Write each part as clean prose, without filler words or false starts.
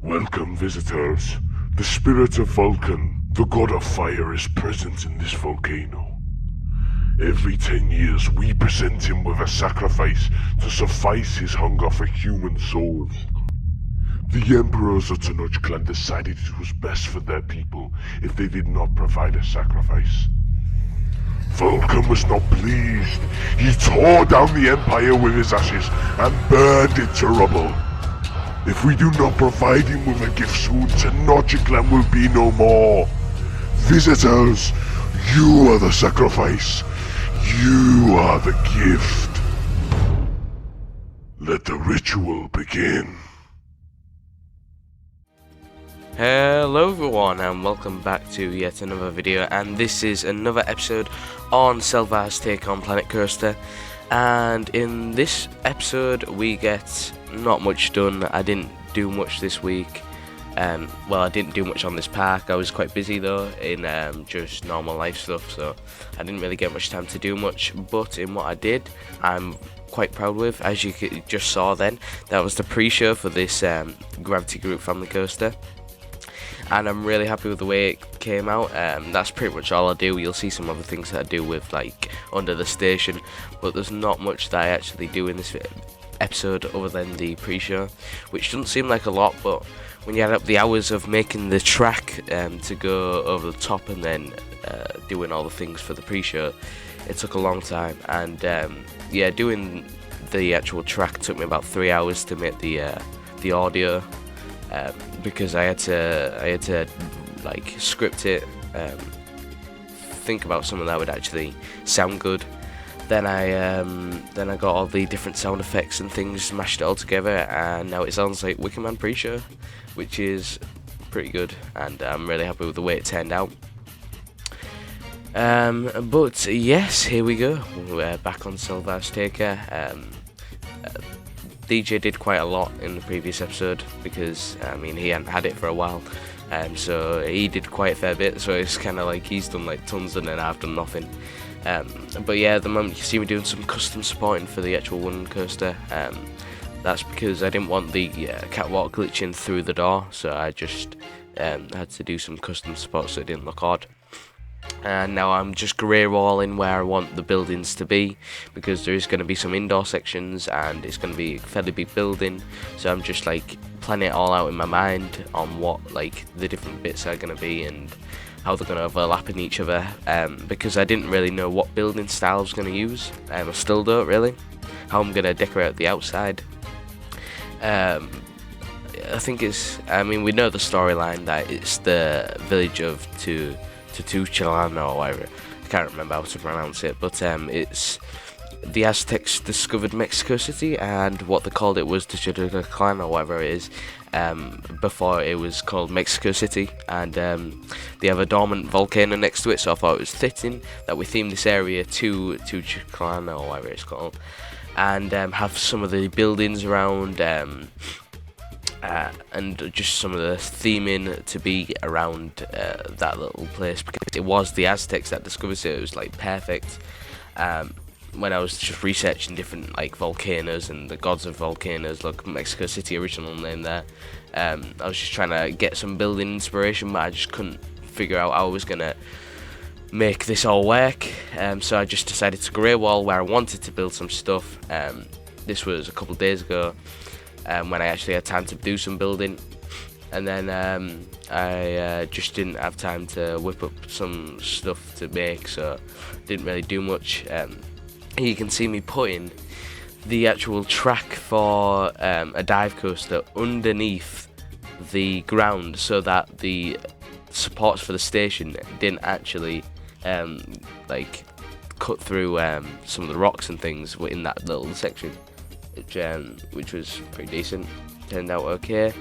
Welcome, visitors. The spirit of Vulcan, the god of fire, is present in this volcano. Every 10 years, we present him with a sacrifice to suffice his hunger for human souls. The emperors of Tenochtitlan decided it was best for their people if they did not provide a sacrifice. Vulcan was not pleased. He tore down the empire with his ashes and burned it to rubble. If we do not provide him with a gift soon, Tenochtitlan will be no more. Visitors, you are the sacrifice. You are the gift. Let the ritual begin. Hello everyone and welcome back to yet another video, and this is another episode on Selva Azteca on Planet Coaster. And in this episode we get not much done. I didn't do much this week. Well, I didn't do much on this park. I was quite busy though in just normal life stuff, so I didn't really get much time to do much. But in what I did, I'm quite proud with. As you just saw then, that was the pre-show for this Gravity Group family coaster, and I'm really happy with the way it came out. That's pretty much all I do. You'll see some other things that I do with like under the station, but there's not much that I actually do in this episode other than the pre-show, which doesn't seem like a lot, but when you add up the hours of making the track to go over the top and then doing all the things for the pre-show, it took a long time. And yeah, doing the actual track took me about 3 hours to make the audio, because I had to like script it, think about something that would actually sound good. Then I got all the different sound effects and things, mashed it all together, and now it sounds like Wicker Man pre-show, which is pretty good, and I'm really happy with the way it turned out. But yes, here we go. We're back on Selva Azteca. DJ did quite a lot in the previous episode because I mean he hadn't had it for a while, so he did quite a fair bit. So it's kind of like he's done like tons and then I've done nothing. But yeah, at the moment you see me doing some custom supporting for the actual one coaster. That's because I didn't want the catwalk glitching through the door, so I just had to do some custom support so it didn't look odd. And now I'm just grey walling where I want the buildings to be, because there is going to be some indoor sections and it's going to be a fairly big building, so I'm just like planning it all out in my mind on what like the different bits are going to be and how they're going to overlap in each other, because I didn't really know what building style I was going to use. I still don't really. How I'm going to decorate the outside. I think it's, I mean, we know the storyline that it's the village of Tenochtitlan or whatever. I can't remember how to pronounce it, but it's the Aztecs discovered Mexico City, and what they called it was Tenochtitlan or whatever it is, before it was called Mexico City, and they have a dormant volcano next to it, so I thought it was fitting that we theme this area to Tenochtitlan or whatever it's called, and have some of the buildings around, and just some of the theming to be around that little place, because it was the Aztecs that discovered it. It was like perfect. When I was just researching different like volcanoes and the gods of volcanoes, look, Mexico City original name there, I was just trying to get some building inspiration, but I just couldn't figure out how I was gonna make this all work, so I just decided to grey wall where I wanted to build some stuff. This was a couple of days ago, when I actually had time to do some building, and then I just didn't have time to whip up some stuff to make, so didn't really do much. You can see me putting the actual track for a dive coaster underneath the ground, so that the supports for the station didn't actually like cut through some of the rocks and things in that little section, which was pretty decent. Turned out okay.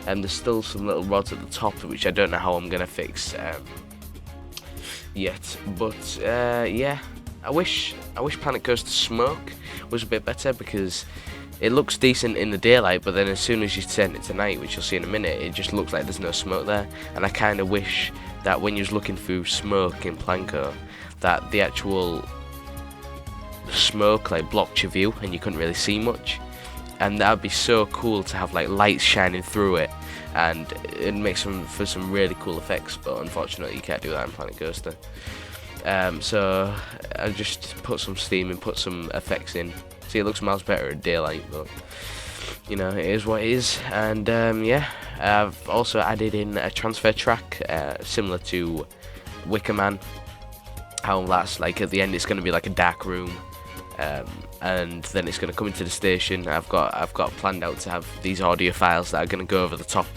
And there's still some little rods at the top which I don't know how I'm gonna fix yet, but yeah, I wish Planet Coaster Smoke was a bit better, because it looks decent in the daylight, but then as soon as you turn it to night, which you'll see in a minute, it just looks like there's no smoke there. And I kind of wish that when you're looking through smoke in Planko, that the actual smoke like blocked your view and you couldn't really see much. And that would be so cool to have like lights shining through it, and it makes for some really cool effects. But unfortunately, you can't do that in Planet Coaster. So I just put some steam and put some effects in. See, it looks miles better in daylight, but you know, it is what it is. And yeah, I've also added in a transfer track similar to Wicker Man. How that's like at the end, it's going to be like a dark room, and then it's going to come into the station. I've got planned out to have these audio files that are going to go over the top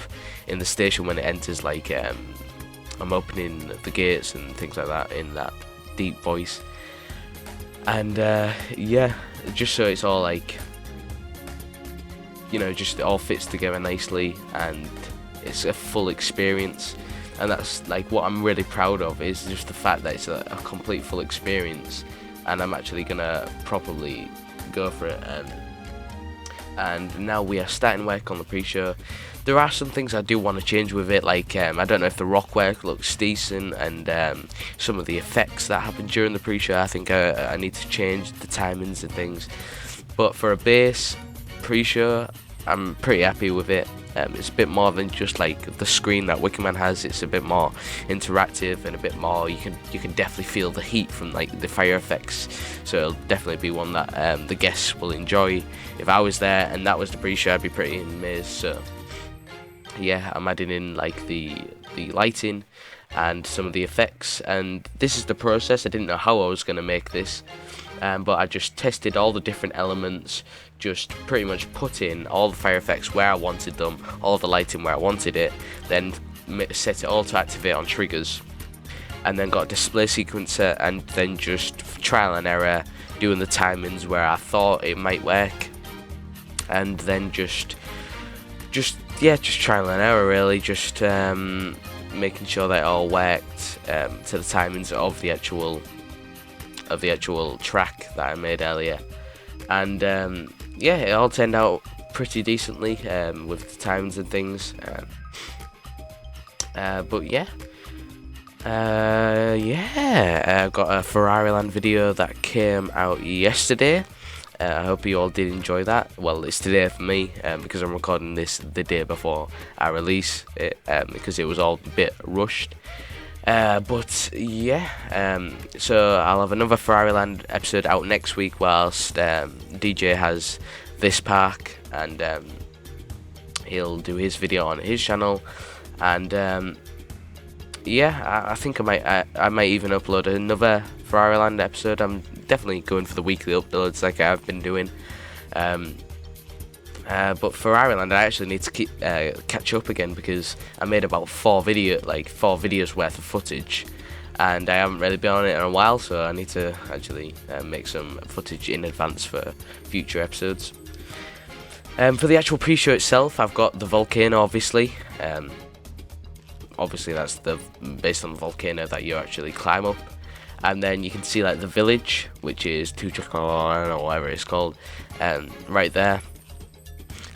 in the station when it enters. Like I'm opening the gates and things like that in that deep voice. And yeah, just so it's all like, you know, just it all fits together nicely and it's a full experience. And that's like what I'm really proud of, is just the fact that it's a complete full experience, and I'm actually gonna properly go for it. And now we are starting work on the pre-show. There are some things I do want to change with it, like I don't know if the rock work looks decent, and some of the effects that happen during the pre-show, I think I need to change the timings and things. But for a base pre-show, I'm pretty happy with it. It's a bit more than just like the screen that Wicker Man has. It's a bit more interactive and a bit more, you can definitely feel the heat from like the fire effects. So it'll definitely be one that the guests will enjoy. If I was there and that was the pre-show, I'd be pretty amazed. So yeah, I'm adding in like the lighting and some of the effects, and this is the process. I didn't know how I was going to make this, but I just tested all the different elements, just pretty much put in all the fire effects where I wanted them, all the lighting where I wanted it, then set it all to activate on triggers, and then got a display sequencer, and then just trial and error, doing the timings where I thought it might work, and then just trial and error really, just making sure that it all worked to the timings of the actual track that I made earlier. And yeah, it all turned out pretty decently with the timings and things. But yeah, I've got a Ferrari Land video that came out yesterday. I hope you all did enjoy that. Well, it's today for me, because I'm recording this the day before I release it, because it was all a bit rushed. But yeah, so I'll have another Ferrari Land episode out next week, whilst DJ has this park, and he'll do his video on his channel. And yeah, I think I might even upload another Ferrari Land episode. I'm definitely going for the weekly uploads like I've been doing. But Ferrari Land, I actually need to catch up again, because I made about 4 videos worth of footage, and I haven't really been on it in a while, so I need to actually make some footage in advance for future episodes. For the actual pre-show itself, I've got the volcano, obviously. Obviously that's based on the volcano that you actually climb up. And then you can see like the village, which is Tuchakon or whatever it's called, right there.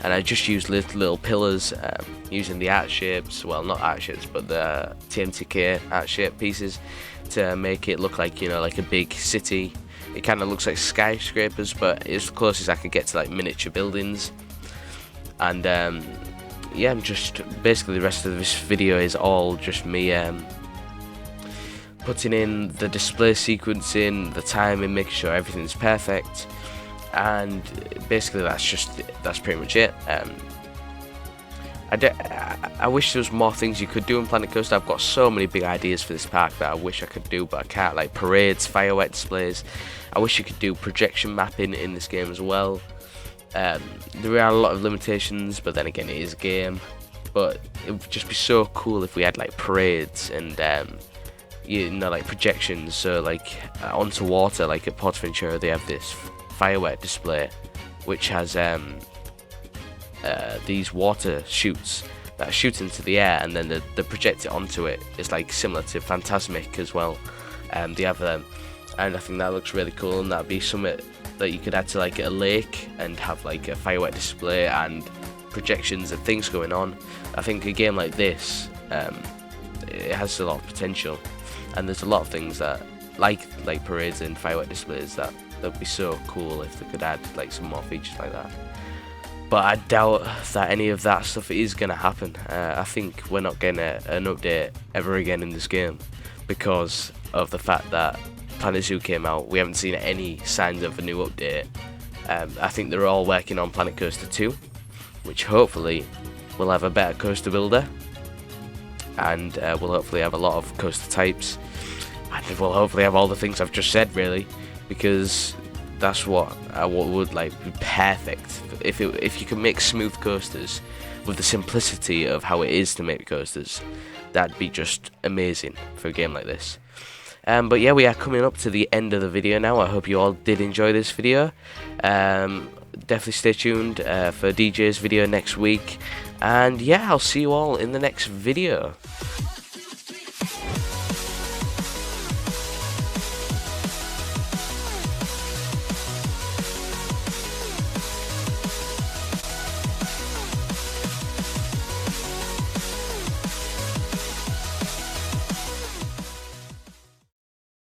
And I just used little pillars, using the art shapes, well, not art shapes, but the TMTK art shape pieces, to make it look like, you know, like a big city. It kind of looks like skyscrapers, but it's the closest I could get to like miniature buildings. And yeah, I'm just basically, the rest of this video is all just me putting in the display sequencing, the timing, making sure everything's perfect, and basically that's pretty much it. I wish there was more things you could do in Planet Coaster. I've got so many big ideas for this park that I wish I could do, but I can't, like parades, firework displays. I wish you could do projection mapping in this game as well. There are a lot of limitations, but then again, it is a game. But it would just be so cool if we had like parades and you know, like projections. So like onto water, like at Portaventura they have this firework display which has these water shoots that shoot into the air, and then they project it onto it. It's like similar to Fantasmic as well. They have them, and I think that looks really cool, and that'd be something that you could add to like a lake and have like a firework display and projections and things going on. I think a game like this, it has a lot of potential, and there's a lot of things that like parades and firework displays that would be so cool if they could add like some more features like that. But I doubt that any of that stuff is going to happen. I think we're not getting an update ever again in this game because of the fact that Planet Zoo came out. We haven't seen any signs of a new update. I think they're all working on Planet Coaster 2, which hopefully will have a better coaster builder, and we'll hopefully have a lot of coaster types, and we'll hopefully have all the things I've just said, really, because that's what would like be perfect. If you can make smooth coasters with the simplicity of how it is to make coasters, that'd be just amazing for a game like this. But yeah, we are coming up to the end of the video now. I hope you all did enjoy this video. Definitely stay tuned for DJ's video next week, and yeah, I'll see you all in the next video.